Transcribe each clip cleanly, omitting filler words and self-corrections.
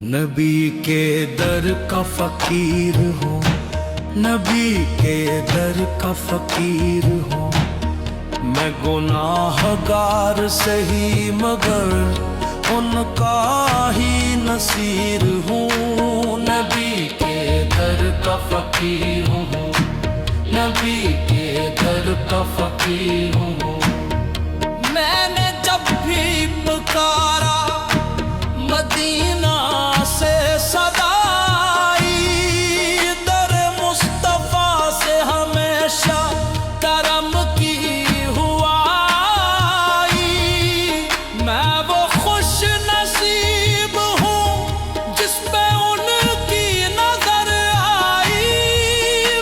نبی کے در کا فقیر ہوں، نبی کے در کا فقیر ہوں، میں گناہ گار سہی مگر ان کا ہی نصیر ہوں۔ نبی کے در کا فقیر ہوں، نبی کے در کا فقیر ہوں۔ میں نے جب بھی پکارا مدینہ سے صدا آئی، در مصطفیٰ سے ہمیشہ کرم کی ہوا آئی۔ میں وہ خوش نصیب ہوں جس پہ ان کی نظر آئی،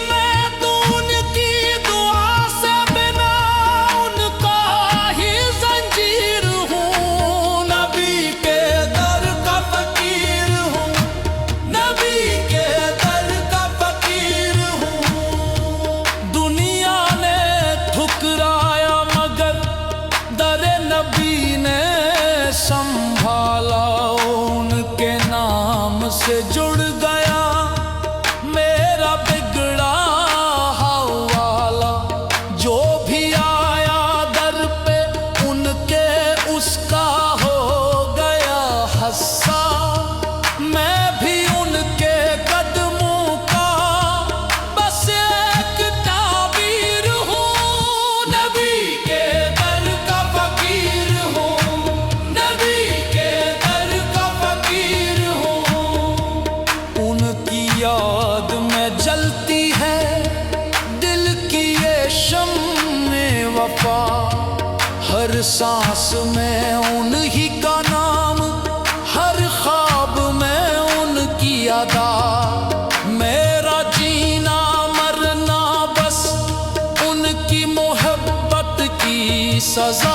میں تو ان کی دعا سے بنا ان کا ہی زنجیر ہوں۔ نبی کے در کا فقیر ہوں، نبی کے در کا فقیر ہوں۔ دنیا نے ٹھکرایا مگر در نبی نے سنبھالا، ان کے نام سے جڑ گیا میرا بگڑا حوالہ۔ جو بھی آیا در پہ ان کے اس کا ہو گیا حصہ، میں بھی ان کے قدموں کا بس ایک تعبیر ہوں۔ نبی کے در کا فقیر ہوں، نبی کے در کا فقیر ہوں۔ ان کی یاد میں جلتی ہے دل کی یہ شمع وفا، ہر سانس میں ان ہی کا نام، ہر خواب میں ان کی ادا۔ میرا جینا مرنا بس ان کی محبت کی سزا۔